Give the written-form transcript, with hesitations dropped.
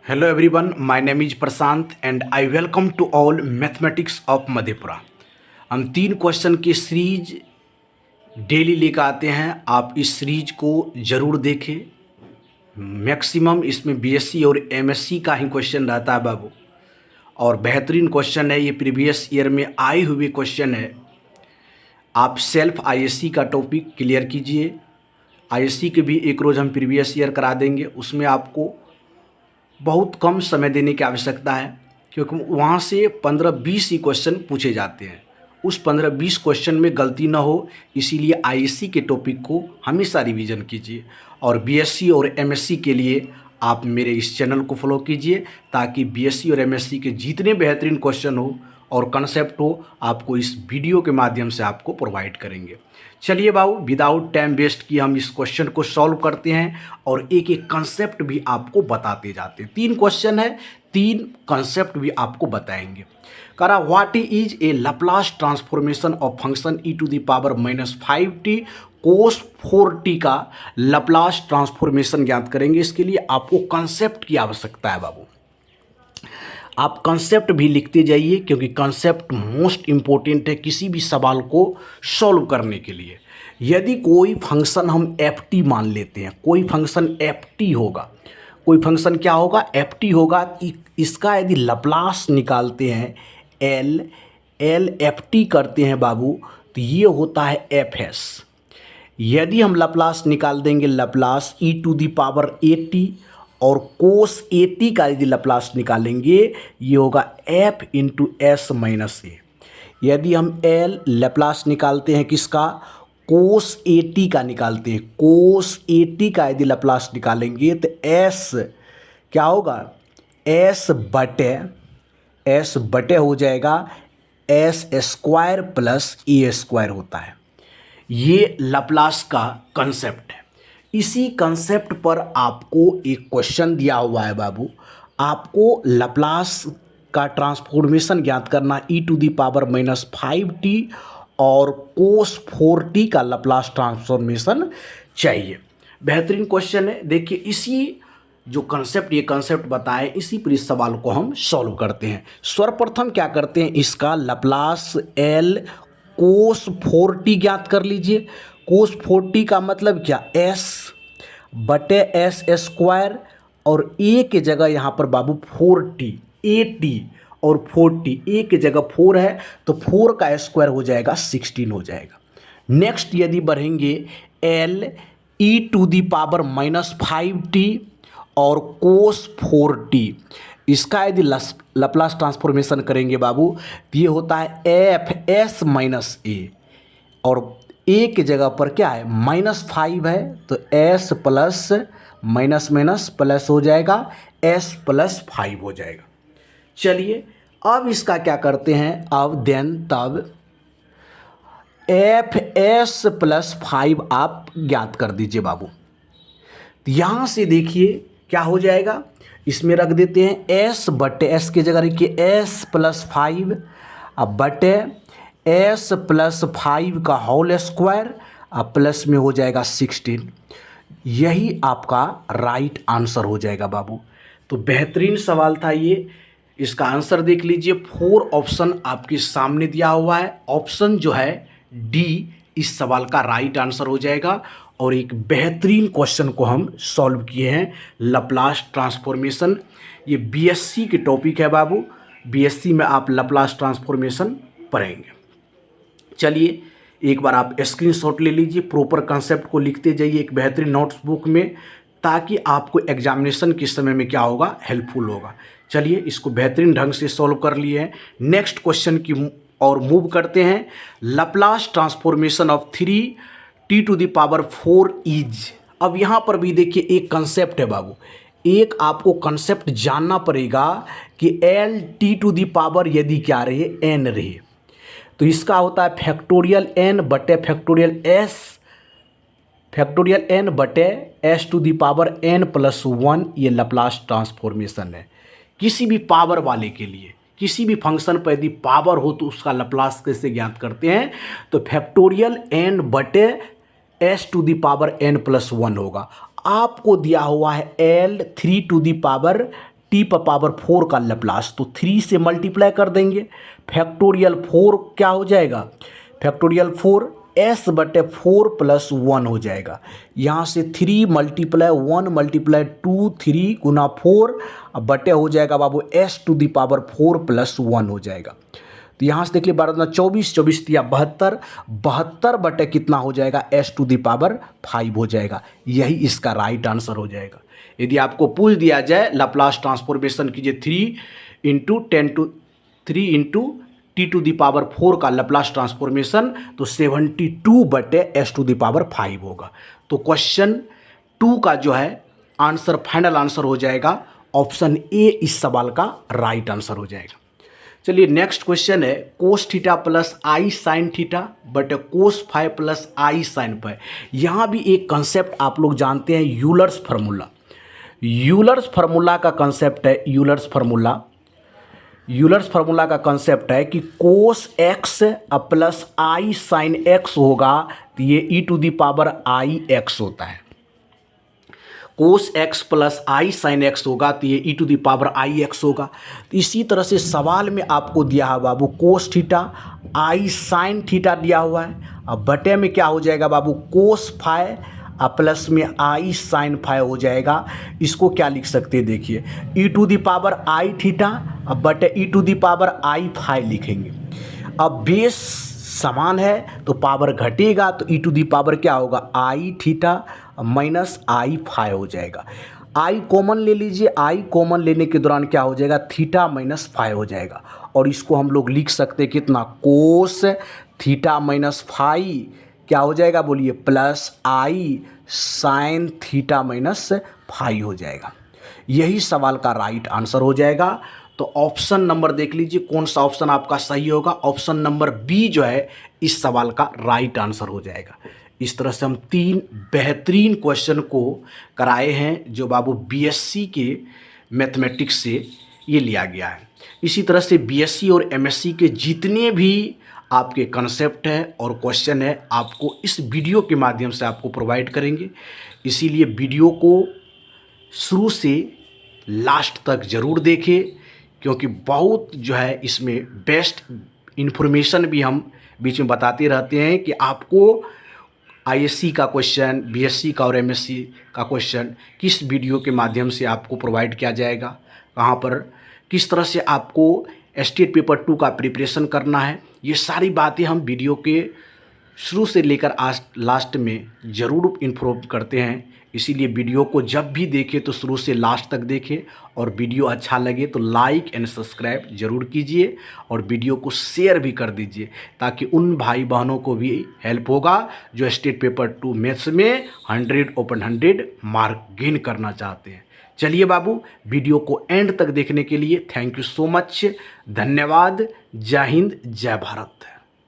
Hello everyone, my name is Prashant and I welcome to all mathematics of Madhepura. हम 3 question की series daily लेकर आते हैं। आप इस सीरीज को ज़रूर देखें। मैक्सिमम इसमें बीएससी और एमएससी का ही क्वेश्चन रहता है बाबू, और बेहतरीन क्वेश्चन है। ये प्रीवियस ईयर में आए हुए क्वेश्चन है। आप सेल्फ आईएससी का टॉपिक क्लियर कीजिए। आईएससी के भी एक रोज़ हम प्रीवियस ईयर करा देंगे। उसमें आपको बहुत कम समय देने की आवश्यकता है, क्योंकि वहाँ से 15-20 ही क्वेश्चन पूछे जाते हैं। उस 15-20 क्वेश्चन में गलती ना हो, इसीलिए आईएससी के टॉपिक को हमेशा रिवीजन कीजिए। और बीएससी और एमएससी के लिए आप मेरे इस चैनल को फॉलो कीजिए, ताकि बीएससी और एमएससी के जितने बेहतरीन क्वेश्चन हो और कंसेप्ट हो, आपको इस वीडियो के माध्यम से आपको प्रोवाइड करेंगे। चलिए बाबू, विदाउट टाइम वेस्ट किए हम इस क्वेश्चन को सॉल्व करते हैं और एक एक कंसेप्ट भी आपको बताते जाते हैं। 3 क्वेश्चन है, 3 कंसेप्ट भी आपको बताएंगे। करा what is a Laplace transformation of function e to the power -5t cos 4t का लैप्लास ट्रांसफॉर्मेशन ज्ञात करेंगे। इसके लिए आपको कंसेप्ट की आवश्यकता है बाबू। आप कंसेप्ट भी लिखते जाइए, क्योंकि कंसेप्ट मोस्ट इम्पोर्टेंट है किसी भी सवाल को सॉल्व करने के लिए। यदि कोई फंक्शन हम एफ टी मान लेते हैं, कोई फंक्शन एफ टी होगा, कोई फंक्शन क्या होगा, एफ टी होगा। इसका यदि लैप्लास निकालते हैं, एल एफ टी करते हैं बाबू, तो ये होता है एफ एस। यदि हम लैप्लास निकाल देंगे, Laplace e to the power a t, और कोस ए टी का यदि लैप्लास निकालेंगे, ये होगा एफ इंटू एस माइनस ए। यदि हम एल लैप्लास निकालते हैं किसका, कोस ए टी का निकालते हैं, कोस ए टी का यदि लैप्लास निकालेंगे तो एस क्या होगा, एस बटे हो जाएगा एस स्क्वायर प्लस ए स्क्वायर होता है। ये लैप्लास का कंसेप्ट है। इसी कंसेप्ट पर आपको एक क्वेश्चन दिया हुआ है बाबू। आपको लैप्लास का ट्रांसफॉर्मेशन ज्ञात करना e to the power -5t और cos 4t का लैप्लास ट्रांसफॉर्मेशन चाहिए। बेहतरीन क्वेश्चन है। देखिए, इसी जो कंसेप्ट, ये कंसेप्ट बताए, इसी पर इस सवाल को हम सॉल्व करते हैं। सर्वप्रथम क्या करते हैं, इसका लैप्लास l cos 4t ज्ञात कर लीजिए। cos 4t का मतलब क्या, s बटे एस स्क्वायर, और a के जगह यहाँ पर बाबू 4t, a और 4t, a के जगह 4 है तो 4 का स्क्वायर हो जाएगा 16 हो जाएगा। नेक्स्ट यदि बढ़ेंगे, l e to the power -5t और cos 4t, इसका यदि लैप्लास ट्रांसफॉर्मेशन करेंगे बाबू, तो ये होता है एफ एस माइनस ए, और ए की जगह पर क्या है, -5 है तो एस प्लस माइनस प्लस हो जाएगा, एस प्लस 5 हो जाएगा। चलिए अब इसका क्या करते हैं, तब एफ एस प्लस 5 आप ज्ञात कर दीजिए बाबू। तो यहाँ से देखिए क्या हो जाएगा, इसमें रख देते हैं एस बटे, एस की जगह रखिए एस प्लस 5 अब बटे एस प्लस 5 का होल स्क्वायर, अब प्लस में हो जाएगा 16। यही आपका राइट आंसर हो जाएगा बाबू। तो बेहतरीन सवाल था ये। इसका आंसर देख लीजिए, 4 ऑप्शन आपके सामने दिया हुआ है। ऑप्शन जो है डी इस सवाल का राइट आंसर हो जाएगा। और एक बेहतरीन क्वेश्चन को हम सॉल्व किए हैं, लैप्लास ट्रांसफॉर्मेशन। ये बीएससी के टॉपिक है बाबू। बीएससी में आप लैप्लास ट्रांसफॉर्मेशन पढ़ेंगे। चलिए एक बार आप स्क्रीनशॉट ले लीजिए, प्रॉपर कंसेप्ट को लिखते जाइए एक बेहतरीन नोट्सबुक में, ताकि आपको एग्जामिनेशन के समय में क्या होगा, हेल्पफुल होगा। चलिए इसको बेहतरीन ढंग से सॉल्व कर लिए हैं। नेक्स्ट क्वेश्चन की और मूव करते हैं। Laplace transformation of 3t to the power 4 is. अब यहाँ पर भी देखिए एक कंसेप्ट है बाबू। एक आपको कंसेप्ट जानना पड़ेगा कि L T to the power यदि क्या रहे, n रहे, तो इसका होता है फैक्टोरियल n बटे फैक्टोरियल n बटे S to the power n plus 1। ये लैप्लास ट्रांसफॉर्मेशन है। किसी भी पावर वाले के लिए, किसी भी फंक्शन पर यदि पावर हो तो उसका लैप्लास कैसे ज्ञात करते हैं, तो फैक्टोरियल n बटे S to the power n plus 1 होगा। आपको दिया हुआ है l 3 to the power T power 4 का लैप्लास, तो 3 से मल्टीप्लाई कर देंगे, फैक्टोरियल 4 क्या हो जाएगा, फैक्टोरियल 4 s/4 + 1 हो जाएगा। यहाँ से 3 × 1 × 2 3 × 4 बटे हो जाएगा बाबू s⁴ + 1 हो जाएगा। तो यहाँ से देख लीजिए 12 × 24, 24 × 72, 72 बटे कितना हो जाएगा s⁵ हो जाएगा। यही इसका राइट आंसर हो जाएगा। यदि आपको पूछ दिया जाए लाप्लास ट्रांसफॉर्मेशन कीजिए 3 × t⁴ का लाप्लास ट्रांसफॉर्मेशन, तो 72 बटे s⁵ होगा। तो क्वेश्चन 2 का जो है आंसर, फाइनल आंसर हो जाएगा ऑप्शन ए, इस सवाल का राइट आंसर हो जाएगा। चलिए नेक्स्ट क्वेश्चन है cos θ + I sin θ बटे cos φ + I sin φ। यहाँ भी एक कंसेप्ट आप लोग जानते हैं, यूलर्स फार्मूला। यूलर्स फार्मूला का कंसेप्ट है, यूलर्स फार्मूला का कंसेप्ट है कि cos x + I sin x होगा तो ये e⁻IX होता है। cos x + I sin x होगा तो ये e⁻IX होगा। तो इसी तरह से सवाल में आपको दिया है बाबू cos θ I sin θ दिया हुआ है। अब बटे में क्या हो जाएगा बाबू cos φ प्लस में I sin φ हो जाएगा। इसको क्या लिख सकते हैं, देखिए e⁻I θ अब बटे e⁻I φ लिखेंगे। अब बेस समान है तो पावर घटेगा, तो e⁻ क्या होगा I θ माइनस I φ हो जाएगा। I कॉमन ले लीजिए, I कॉमन लेने के दौरान क्या हो जाएगा थीटा माइनस φ हो जाएगा। और इसको हम लोग लिख सकते हैं कितना, कोस थीटा माइनस φ क्या हो जाएगा बोलिए, plus I sine theta minus φ हो जाएगा। यही सवाल का राइट आंसर हो जाएगा। तो ऑप्शन नंबर देख लीजिए कौन सा ऑप्शन आपका सही होगा। ऑप्शन नंबर बी जो है इस सवाल का राइट आंसर हो जाएगा। इस तरह से हम 3 बेहतरीन क्वेश्चन को कराए हैं जो बाबू बीएससी के मैथमेटिक्स से ये लिया गया है। इसी तरह से बीएससी और एमएससी के जितने भी आपके कंसेप्ट है और क्वेश्चन है आपको इस वीडियो के माध्यम से आपको प्रोवाइड करेंगे। इसीलिए वीडियो को शुरू से लास्ट तक ज़रूर देखें, क्योंकि बहुत जो है इसमें बेस्ट इन्फॉर्मेशन भी हम बीच में बताते रहते हैं कि आपको आईएससी का क्वेश्चन, बीएससी का और एमएससी का क्वेश्चन किस वीडियो के माध्यम से आपको प्रोवाइड किया जाएगा, कहाँ पर किस तरह से आपको स्टेट पेपर 2 का प्रिपरेशन करना है। ये सारी बातें हम वीडियो के शुरू से लेकर आज लास्ट में ज़रूर इन्फॉर्म करते हैं। इसीलिए वीडियो को जब भी देखें तो शुरू से लास्ट तक देखें, और वीडियो अच्छा लगे तो लाइक एंड सब्सक्राइब जरूर कीजिए और वीडियो को शेयर भी कर दीजिए, ताकि उन भाई बहनों को भी हेल्प होगा जो स्टेट पेपर 2 मैथ्स में 100/100 मार्क गेन करना चाहते हैं। चलिए बाबू, वीडियो को एंड तक देखने के लिए थैंक यू सो मच। धन्यवाद। जय हिंद, जय भारत।